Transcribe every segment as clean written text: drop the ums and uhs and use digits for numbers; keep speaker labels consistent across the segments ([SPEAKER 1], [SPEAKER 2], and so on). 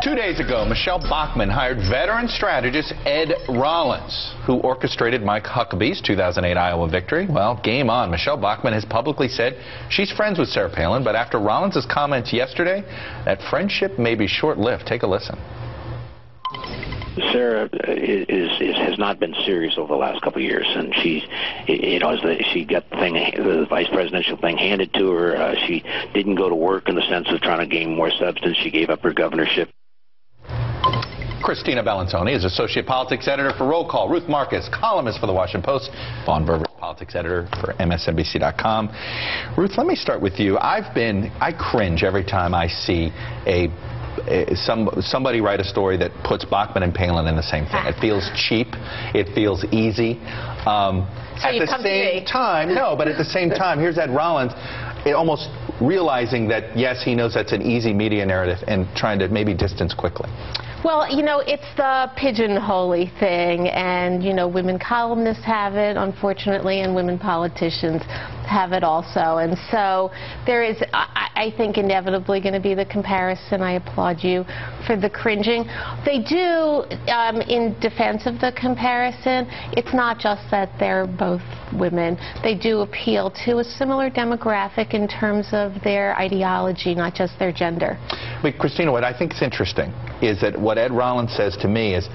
[SPEAKER 1] 2 days ago, Michelle Bachmann hired veteran strategist Ed Rollins, who orchestrated Mike Huckabee's 2008 Iowa victory. Well, game on. Michelle Bachmann has publicly said she's friends with Sarah Palin, but after Rollins' comments yesterday, that friendship may be short-lived. Take a listen.
[SPEAKER 2] Sarah has not been serious over the last couple of years, and she got the vice presidential thing handed to her. She didn't go to work in the sense of trying to gain more substance. She gave up her governorship.
[SPEAKER 1] Christina Bellantoni is associate politics editor for Roll Call. Ruth Marcus, columnist for the Washington Post. Vaughn Berber, politics editor for MSNBC.com. Ruth, let me start with you. I cringe every time I see somebody write a story that puts Bachmann and Palin in the same thing. It feels cheap. It feels easy. At the same time, no, but at the same time, here's Ed Rollins almost realizing that, yes, he knows that's an easy media narrative and trying to maybe distance quickly.
[SPEAKER 3] Well, you know, it's the pigeonholy thing, and, you know, women columnists have it, unfortunately, and women politicians have it also. And so there is, I think, inevitably going to be the comparison. I applaud you for the cringing. They do, in defense of the comparison, it's not just that they're both women. They do appeal to a similar demographic in terms of their ideology, not just their gender.
[SPEAKER 1] But, Christina, what I think is interesting is that what Ed Rollins says to me is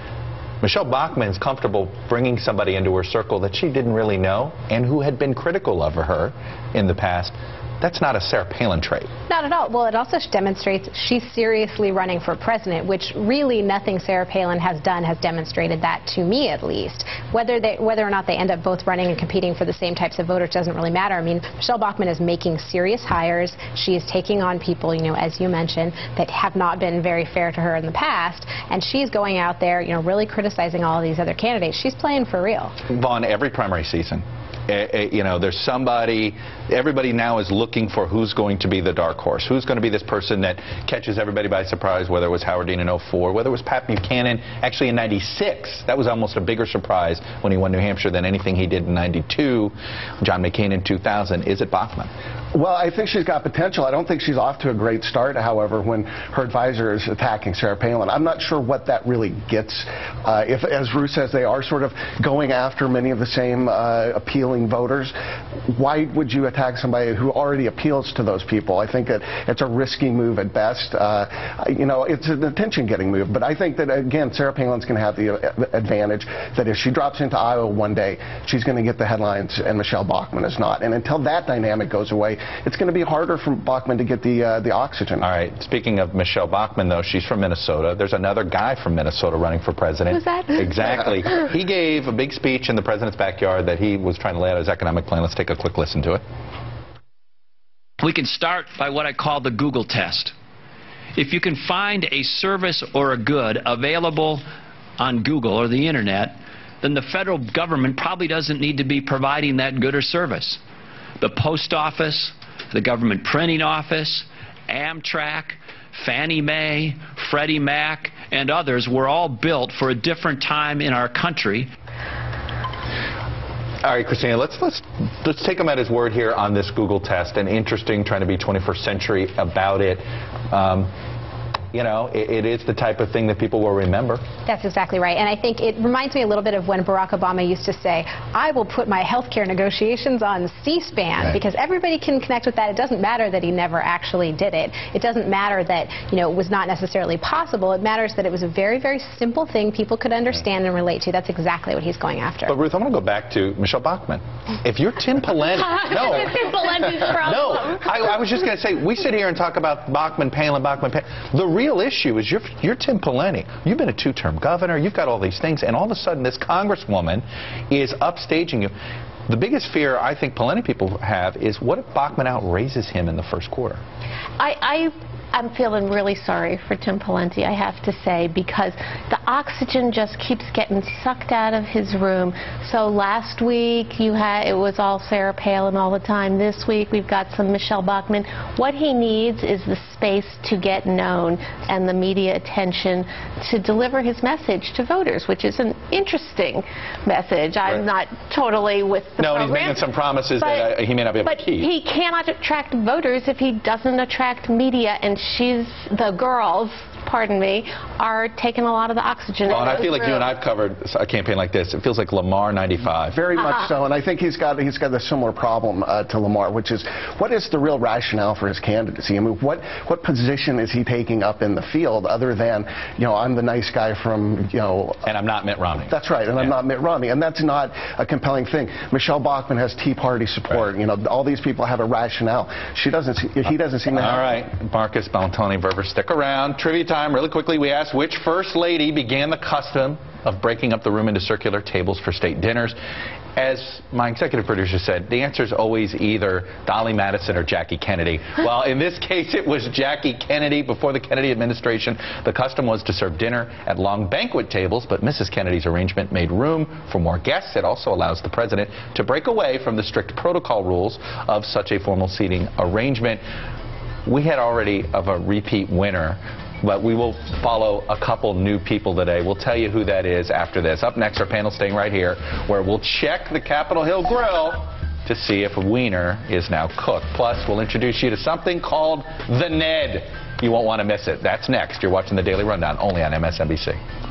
[SPEAKER 1] Michelle Bachmann is comfortable bringing somebody into her circle that she didn't really know and who had been critical of her in the past. That's not a Sarah Palin trait.
[SPEAKER 4] Not at all. Well, it also demonstrates she's seriously running for president, which really nothing Sarah Palin has done has demonstrated that, to me at least. Whether or not they end up both running and competing for the same types of voters doesn't really matter. I mean, Michelle Bachmann is making serious hires. She is taking on people, you know, as you mentioned, that have not been very fair to her in the past, and she's going out there, you know, really criticizing all of these other candidates. She's playing for real.
[SPEAKER 1] Vaughn, every primary season, you know, there's somebody, everybody now is looking for who's going to be the dark horse, who's going to be this person that catches everybody by surprise, whether it was Howard Dean in 04, whether it was Pat Buchanan actually in 96. That was almost a bigger surprise when he won New Hampshire than anything he did in 92, John McCain in 2000. Is it Bachmann?
[SPEAKER 5] Well, I think she's got potential. I don't think she's off to a great start, however, when her advisor is attacking Sarah Palin. I'm not sure what that really gets. If, as Ruth says, they are sort of going after many of the same appealing voters, why would you attack somebody who already appeals to those people? I think that it's a risky move at best. You know, it's an attention-getting move. But I think that, again, Sarah Palin's going to have the advantage that if she drops into Iowa one day, she's going to get the headlines, and Michelle Bachmann is not. And until that dynamic goes away, it's going to be harder for Bachmann to get the oxygen.
[SPEAKER 1] All right. Speaking of Michelle Bachmann, though, she's from Minnesota. There's another guy from Minnesota running for president.
[SPEAKER 3] Who's that?
[SPEAKER 1] Exactly. He gave a big speech in the president's backyard that he was trying to lay out his economic plan. Let's take a quick listen to it.
[SPEAKER 6] We can start by what I call the Google test. If you can find a service or a good available on Google or the internet, then the federal government probably doesn't need to be providing that good or service. The post office, the government printing office, Amtrak, Fannie Mae, Freddie Mac, and others were all built for a different time in our country.
[SPEAKER 1] All right, Christina, let's take him at his word here on this Google test. And interesting, trying to be 21st century about it. You know, it is the type of thing that people will remember.
[SPEAKER 4] That's exactly right. And I think it reminds me a little bit of when Barack Obama used to say, I will put my health care negotiations on C-SPAN, because everybody can connect with that. It doesn't matter that he never actually did it. It doesn't matter that, you know, it was not necessarily possible. It matters that it was a very, very simple thing people could understand and relate to. That's exactly what he's going after.
[SPEAKER 1] But, Ruth, I want to go back to Michelle Bachmann. If you're Tim Pawlenty,
[SPEAKER 3] Tim Pawlenty's problem.
[SPEAKER 1] I was just going to say, we sit here and talk about Bachmann, Palin. The real issue is you're Tim Pawlenty. You've been a two-term governor. You've got all these things, and all of a sudden this congresswoman is upstaging you. The biggest fear I think Pawlenty people have is, what if Bachmann outraises him in the first quarter?
[SPEAKER 3] I'm feeling really sorry for Tim Pawlenty, I have to say, because the oxygen just keeps getting sucked out of his room. So last week it was all Sarah Palin all the time. This week we've got some Michelle Bachmann. What he needs is the space to get known and the media attention to deliver his message to voters, which is an interesting message. I'm not totally with the program.
[SPEAKER 1] No, he's making some promises that he may not be able to keep.
[SPEAKER 3] But he cannot attract voters if he doesn't attract media, and the girls pardon me, are taking a lot of the oxygen.
[SPEAKER 1] Well, and I feel like you and I've covered a campaign like this. It feels like Lamar 95.
[SPEAKER 5] Very much so, and I think he's got a similar problem to Lamar, which is, what is the real rationale for his candidacy? I mean, what position is he taking up in the field other than, I'm the nice guy from,
[SPEAKER 1] And I'm not Mitt Romney.
[SPEAKER 5] That's right, and I'm not Mitt Romney, and that's not a compelling thing. Michelle Bachmann has Tea Party support. Right. All these people have a rationale. He doesn't seem to have.
[SPEAKER 1] All right, Marcus, Bellantoni, Verver, stick around. Trivia time, really quickly. We asked which first lady began the custom of breaking up the room into circular tables for state dinners. As my executive producer said, the answer is always either Dolly Madison or Jackie Kennedy. Well, in this case, it was Jackie Kennedy. Before the Kennedy administration, the custom was to serve dinner at long banquet tables, but Mrs. Kennedy's arrangement made room for more guests. It also allows the president to break away from the strict protocol rules of such a formal seating arrangement. We had already of a repeat winner, but we will follow a couple new people today. We'll tell you who that is after this. Up next, our panel staying right here, where we'll check the Capitol Hill Grill to see if a wiener is now cooked. Plus, we'll introduce you to something called the Ned. You won't want to miss it. That's next. You're watching the Daily Rundown, only on MSNBC.